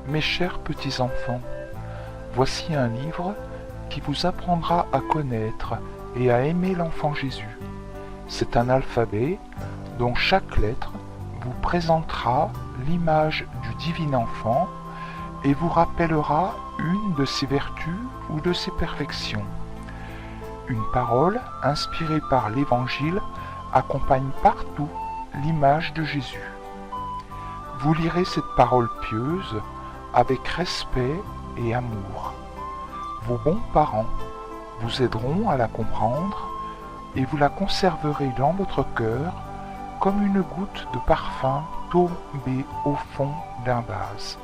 Mes chers petits-enfants, voici un livre qui vous apprendra à connaître et à aimer l'enfant Jésus. C'est un alphabet dont chaque lettre vous présentera l'image du divin enfant et vous rappellera une de ses vertus ou de ses perfections. Une parole inspirée par l'Évangile accompagne partout l'image de Jésus. Vous lirez cette parole pieuse avec respect et amour. Vos bons parents vous aideront à la comprendre et vous la conserverez dans votre cœur comme une goutte de parfum tombée au fond d'un vase.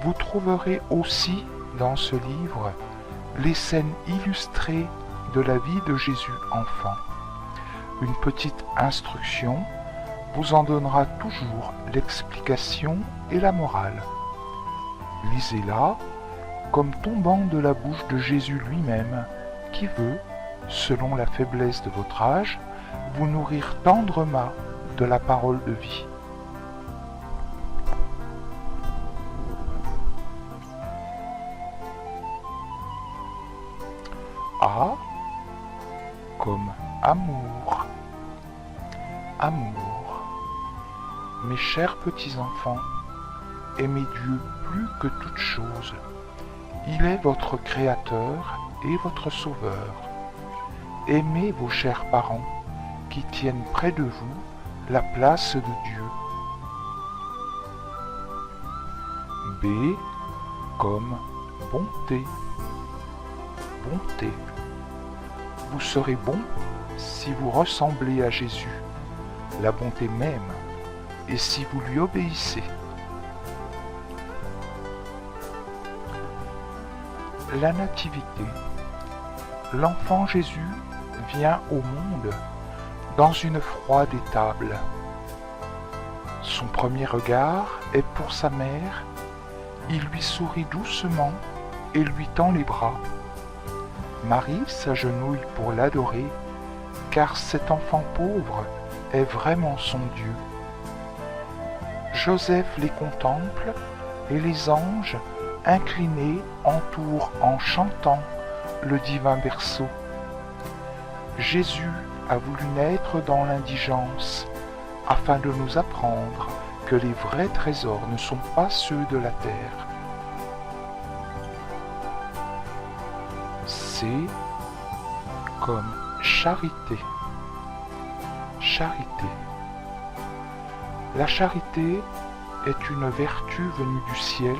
Vous trouverez aussi dans ce livre les scènes illustrées de la vie de Jésus enfant. Une petite instruction vous en donnera toujours l'explication et la morale. Lisez-la comme tombant de la bouche de Jésus lui-même, qui veut, selon la faiblesse de votre âge, vous nourrir tendrement de la parole de vie. A comme amour. Amour. Mes chers petits-enfants, aimez Dieu plus que toute chose. Il est votre Créateur et votre Sauveur. Aimez vos chers parents qui tiennent près de vous la place de Dieu. B comme bonté. Bonté. Vous serez bon si vous ressemblez à Jésus, la bonté même, et si vous lui obéissez. La nativité. L'enfant Jésus vient au monde dans une froide étable. Son premier regard est pour sa mère, il lui sourit doucement et lui tend les bras. Marie s'agenouille pour l'adorer, car cet enfant pauvre est vraiment son Dieu. Joseph les contemple et les anges, inclinés, entourent en chantant le divin berceau. Jésus a voulu naître dans l'indigence, afin de nous apprendre que les vrais trésors ne sont pas ceux de la terre. C comme charité. Charité. La charité est une vertu venue du ciel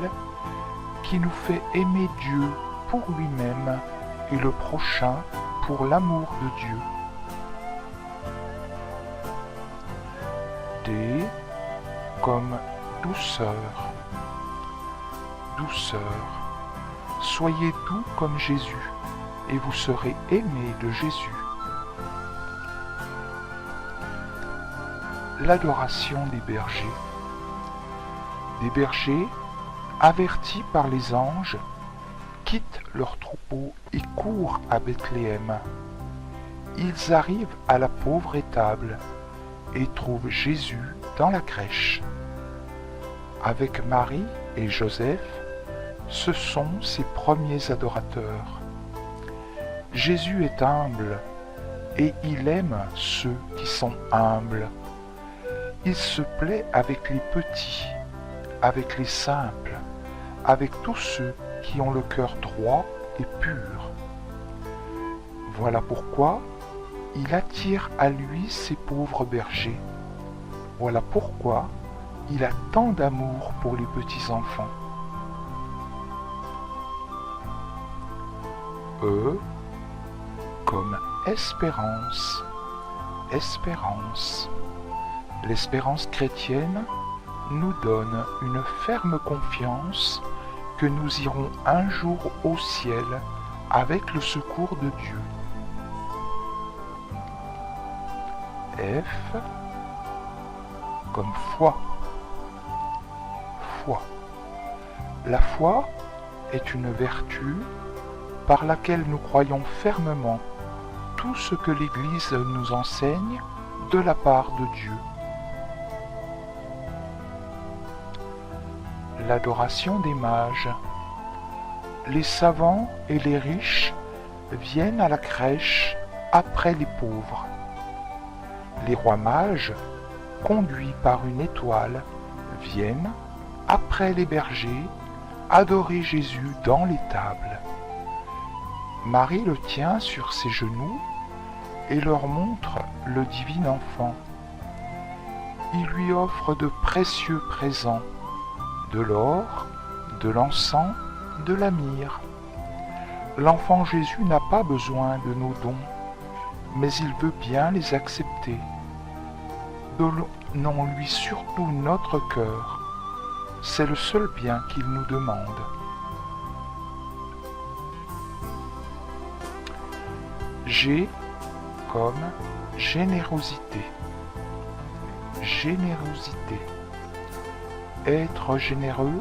qui nous fait aimer Dieu pour lui-même et le prochain pour l'amour de Dieu. D comme douceur. Douceur. Soyez doux comme Jésus et vous serez aimés de Jésus. L'adoration des bergers. Des bergers, avertis par les anges, quittent leurs troupeaux et courent à Bethléem. Ils arrivent à la pauvre étable et trouvent Jésus dans la crèche. Avec Marie et Joseph, ce sont ses premiers adorateurs. Jésus est humble et il aime ceux qui sont humbles. Il se plaît avec les petits, avec les simples, avec tous ceux qui ont le cœur droit et pur. Voilà pourquoi il attire à lui ces pauvres bergers. Voilà pourquoi il a tant d'amour pour les petits enfants. E comme espérance. Espérance. L'espérance chrétienne nous donne une ferme confiance que nous irons un jour au ciel avec le secours de Dieu. F comme foi. Foi. La foi est une vertu par laquelle nous croyons fermement tout ce que l'Église nous enseigne de la part de Dieu. l'adoration des mages. Les savants et les riches viennent à la crèche après les pauvres. Les rois mages, conduits par une étoile, viennent, après les bergers, adorer Jésus dans l'étable. Marie le tient sur ses genoux et leur montre le divin enfant. Il lui offre de précieux présents, de l'or, de l'encens, de la myrrhe. L'enfant Jésus n'a pas besoin de nos dons, mais il veut bien les accepter. Donnons-lui surtout notre cœur, c'est le seul bien qu'il nous demande. G comme générosité. Générosité. Être généreux,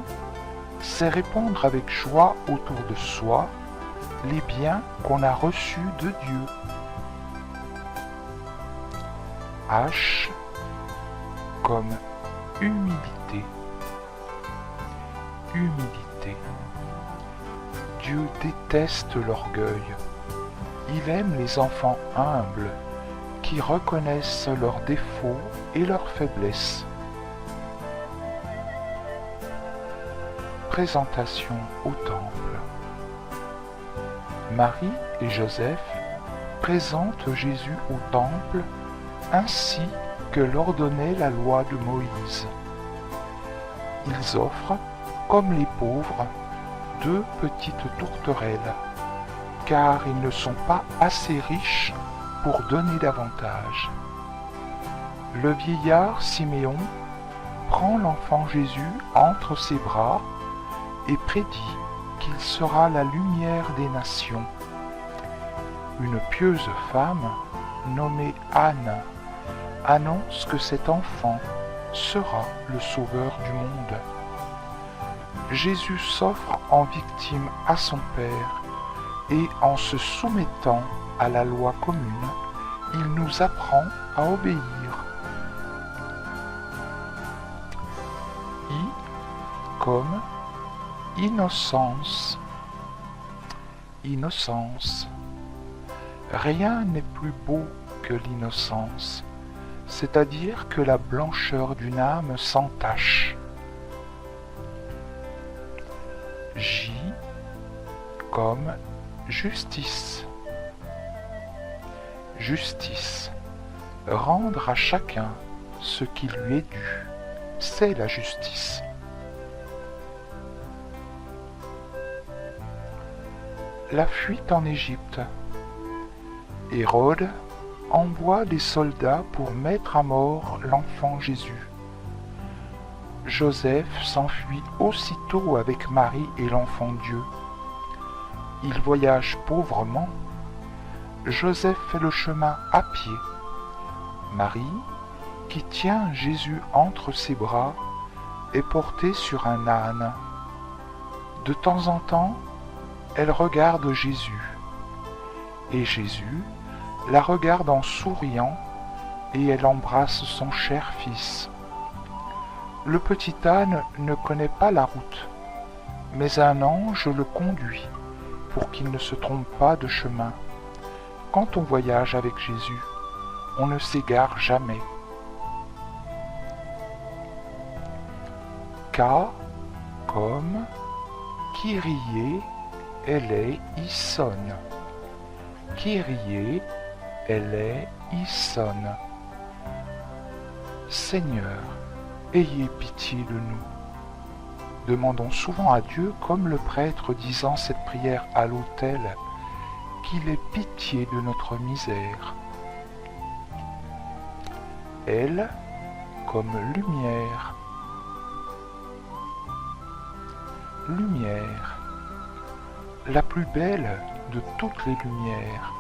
c'est répandre avec joie autour de soi les biens qu'on a reçus de Dieu. H comme humilité. Humilité. Dieu déteste l'orgueil. Il aime les enfants humbles qui reconnaissent leurs défauts et leurs faiblesses. Présentation au temple. Marie et Joseph présentent Jésus au temple ainsi que l'ordonnait la loi de Moïse. Ils offrent, comme les pauvres, 2 petites tourterelles, car ils ne sont pas assez riches pour donner davantage. Le vieillard Siméon prend l'enfant Jésus entre ses bras et prédit qu'il sera la lumière des nations. Une pieuse femme, nommée Anne, annonce que cet enfant sera le sauveur du monde. Jésus s'offre en victime à son Père et en se soumettant à la loi commune, il nous apprend à obéir. I comme innocence. Innocence. Rien n'est plus beau que l'innocence, c'est-à-dire que la blancheur d'une âme sans tache. J comme justice. Justice. Rendre à chacun ce qui lui est dû, c'est la justice. La fuite en Égypte. Hérode envoie des soldats pour mettre à mort l'enfant Jésus. Joseph s'enfuit aussitôt avec Marie et l'enfant Dieu. Il voyage pauvrement. Joseph fait le chemin à pied. Marie, qui tient Jésus entre ses bras, est portée sur un âne. De temps en temps, elle regarde Jésus. Et Jésus la regarde en souriant et elle embrasse son cher fils. Le petit âne ne connaît pas la route, mais un ange le conduit pour qu'il ne se trompe pas de chemin. Quand on voyage avec Jésus, on ne s'égare jamais. K comme Kyrie eleison. Kyrie eleison. Seigneur, ayez pitié de nous. Demandons souvent à Dieu, comme le prêtre disant cette prière à l'autel, qu'il ait pitié de notre misère. Elle comme lumière. Lumière. La plus belle de toutes les lumières,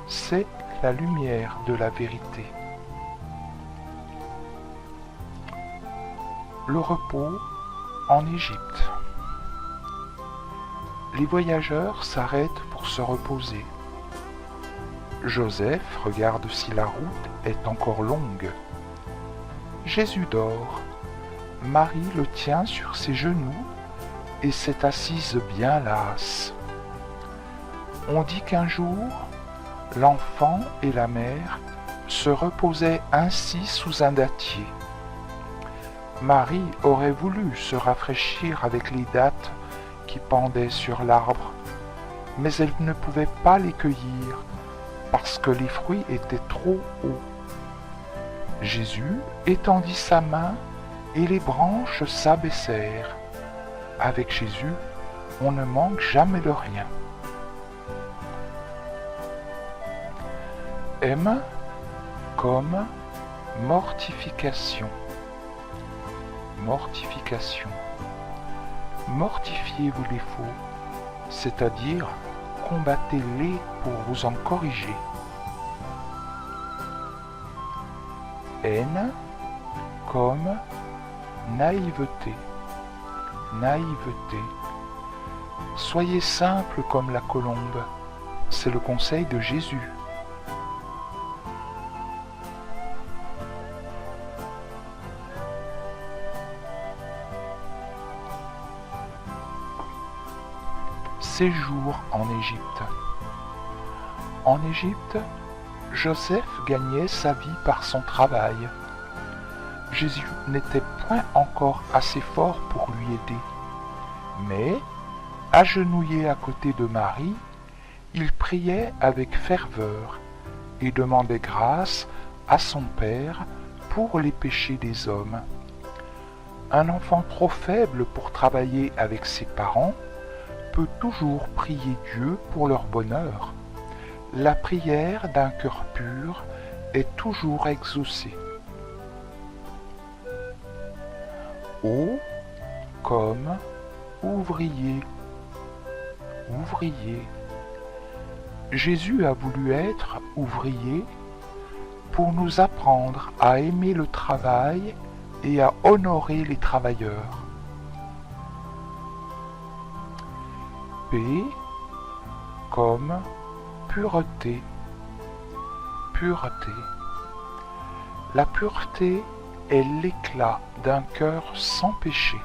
c'est la lumière de la vérité. Le repos en Égypte. Les voyageurs s'arrêtent pour se reposer. Joseph regarde si la route est encore longue. Jésus dort. Marie le tient sur ses genoux et s'est assise bien lasse. On dit qu'un jour, l'enfant et la mère se reposaient ainsi sous un dattier. Marie aurait voulu se rafraîchir avec les dattes qui pendaient sur l'arbre, mais elle ne pouvait pas les cueillir parce que les fruits étaient trop hauts. Jésus étendit sa main et les branches s'abaissèrent. Avec Jésus, on ne manque jamais de rien. M comme mortification. Mortification. Mortifiez-vous les faux, c'est-à-dire combattez-les pour vous en corriger. N comme naïveté. Naïveté. Soyez simple comme la colombe, c'est le conseil de Jésus. Séjour en Égypte. En Égypte, Joseph gagnait sa vie par son travail. Jésus n'était point encore assez fort pour lui aider. Mais, agenouillé à côté de Marie, il priait avec ferveur et demandait grâce à son Père pour les péchés des hommes. Un enfant trop faible pour travailler avec ses parents peut toujours prier Dieu pour leur bonheur. La prière d'un cœur pur est toujours exaucée. O comme ouvrier. Ouvrier. Jésus a voulu être ouvrier pour nous apprendre à aimer le travail et à honorer les travailleurs. P comme pureté. Pureté. La pureté est l'éclat d'un cœur sans péché.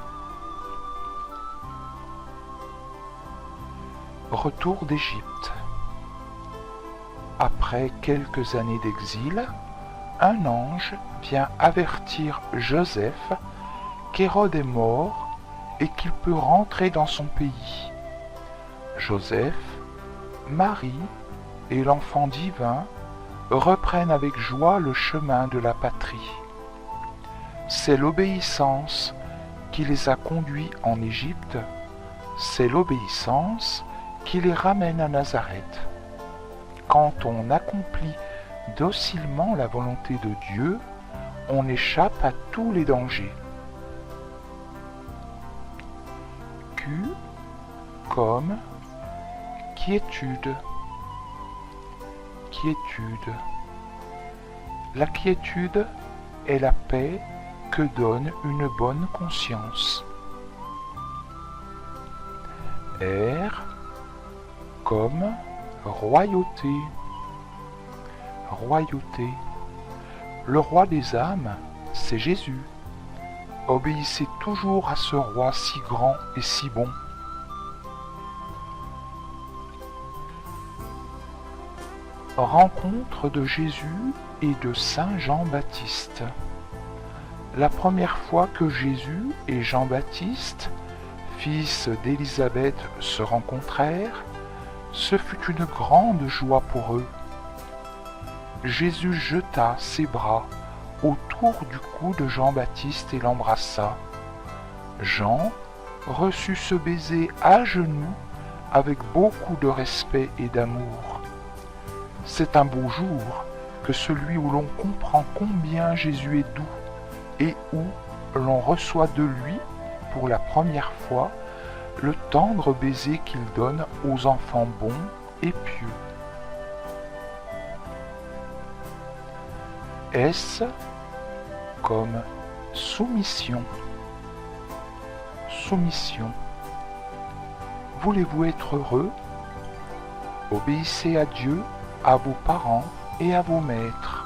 Retour d'Égypte. Après quelques années d'exil, un ange vient avertir Joseph qu'Hérode est mort et qu'il peut rentrer dans son pays. Joseph, Marie et l'enfant divin reprennent avec joie le chemin de la patrie. C'est l'obéissance qui les a conduits en Égypte, c'est l'obéissance qui les ramène à Nazareth. Quand on accomplit docilement la volonté de Dieu, on échappe à tous les dangers. Q comme quiétude. Quiétude. La quiétude est la paix que donne une bonne conscience. R comme royauté. Royauté. Le roi des âmes, c'est Jésus. Obéissez toujours à ce roi si grand et si bon. Rencontre de Jésus et de Saint Jean-Baptiste. La première fois que Jésus et Jean-Baptiste, fils d'Élisabeth, se rencontrèrent, ce fut une grande joie pour eux. Jésus jeta ses bras autour du cou de Jean-Baptiste et l'embrassa. Jean reçut ce baiser à genoux avec beaucoup de respect et d'amour. C'est un beau jour que celui où l'on comprend combien Jésus est doux et où l'on reçoit de lui, pour la première fois, le tendre baiser qu'il donne aux enfants bons et pieux. S comme soumission. Soumission. Voulez-vous être heureux? Obéissez à Dieu, à vos parents et à vos maîtres.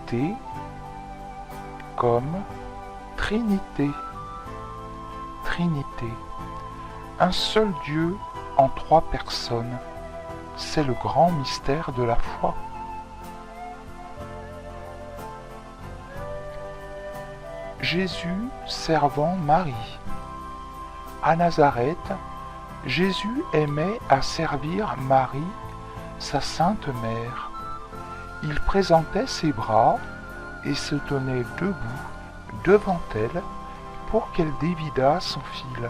T comme Trinité. Trinité, un seul Dieu en trois personnes. C'est le grand mystère de la foi. Jésus servant Marie. À Nazareth, Jésus aimait à servir Marie, sa sainte mère. Il présentait ses bras et se tenait debout devant elle pour qu'elle dévidât son fil.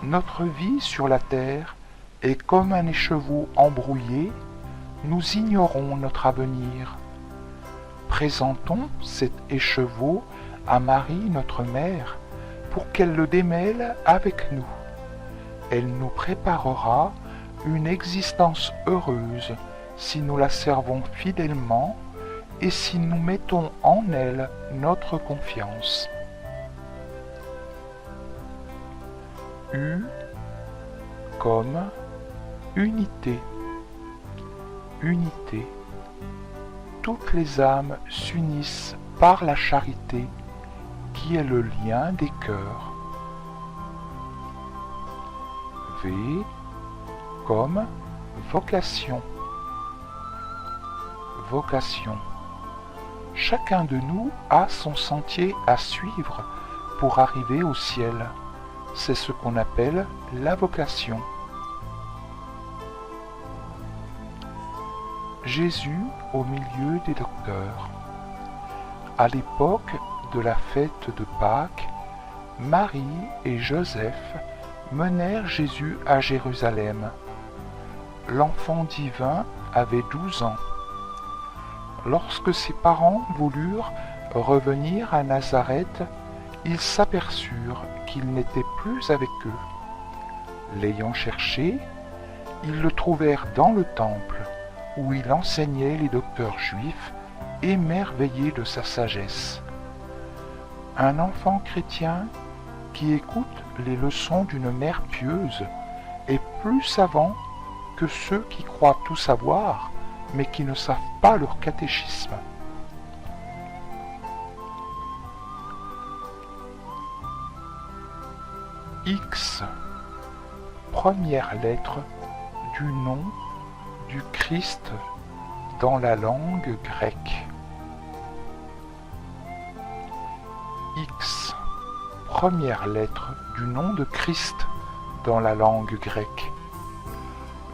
Notre vie sur la terre est comme un écheveau embrouillé, nous ignorons notre avenir. Présentons cet écheveau à Marie, notre mère, pour qu'elle le démêle avec nous. Elle nous préparera une existence heureuse si nous la servons fidèlement et si nous mettons en elle notre confiance. U comme unité. Unité. Toutes les âmes s'unissent par la charité qui est le lien des cœurs. V comme vocation. Vocation. Chacun de nous a son sentier à suivre pour arriver au ciel. C'est ce qu'on appelle la vocation. Jésus au milieu des docteurs. À l'époque de la fête de Pâques, Marie et Joseph menèrent Jésus à Jérusalem. L'enfant divin avait 12 ans. Lorsque ses parents voulurent revenir à Nazareth, ils s'aperçurent qu'il n'était plus avec eux. L'ayant cherché, ils le trouvèrent dans le temple, où il enseignait les docteurs juifs, émerveillés de sa sagesse. Un enfant chrétien qui écoute les leçons d'une mère pieuse est plus savant que ceux qui croient tout savoir, mais qui ne savent pas leur catéchisme. X, première lettre du nom du Christ dans la langue grecque. X, première lettre du nom de Christ dans la langue grecque.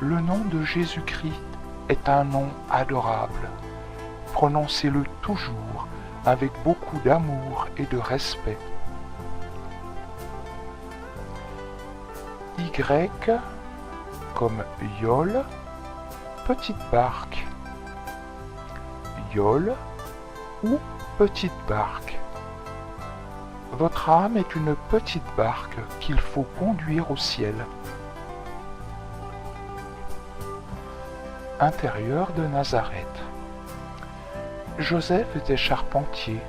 Le nom de Jésus-Christ est un nom adorable. Prononcez-le toujours avec beaucoup d'amour et de respect. Y comme yole, petite barque. Yole ou petite barque. Votre âme est une petite barque qu'il faut conduire au ciel. Intérieur de Nazareth. Joseph était charpentier.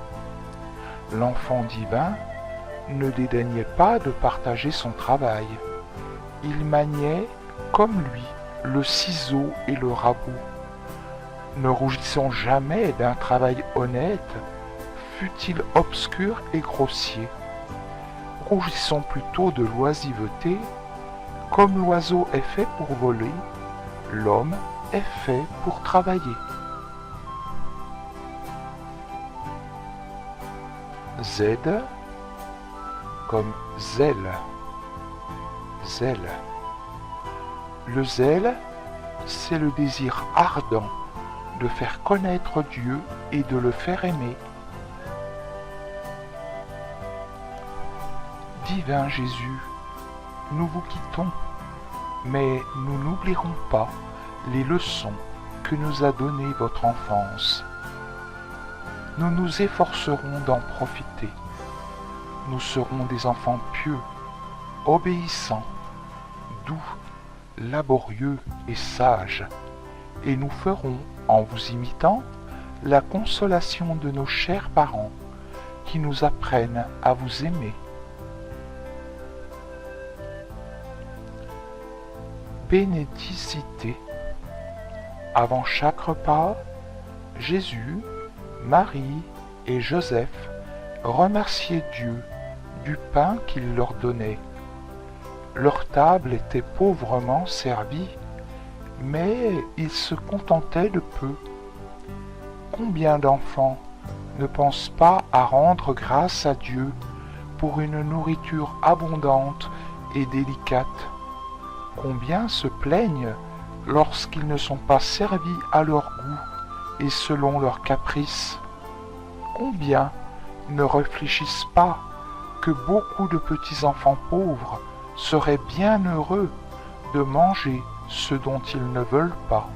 L'enfant divin ne dédaignait pas de partager son travail. Il maniait, comme lui, le ciseau et le rabot. Ne rougissons jamais d'un travail honnête, fût-il obscur et grossier. Rougissons plutôt de l'oisiveté. Comme l'oiseau est fait pour voler, l'homme est fait pour travailler. Z comme zèle. Zèle. Le zèle, c'est le désir ardent de faire connaître Dieu et de le faire aimer. Divin Jésus, nous vous quittons, mais nous n'oublierons pas les leçons que nous a données votre enfance. Nous nous efforcerons d'en profiter. Nous serons des enfants pieux, obéissants, doux, laborieux et sages, et nous ferons, en vous imitant, la consolation de nos chers parents qui nous apprennent à vous aimer. Bénédicité. Avant chaque repas, Jésus, Marie et Joseph remerciaient Dieu du pain qu'il leur donnait. Leur table était pauvrement servie, mais ils se contentaient de peu. Combien d'enfants ne pensent pas à rendre grâce à Dieu pour une nourriture abondante et délicate? Combien se plaignent lorsqu'ils ne sont pas servis à leur goût et selon leurs caprices? Combien ne réfléchissent pas que beaucoup de petits enfants pauvres seraient bien heureux de manger ce dont ils ne veulent pas?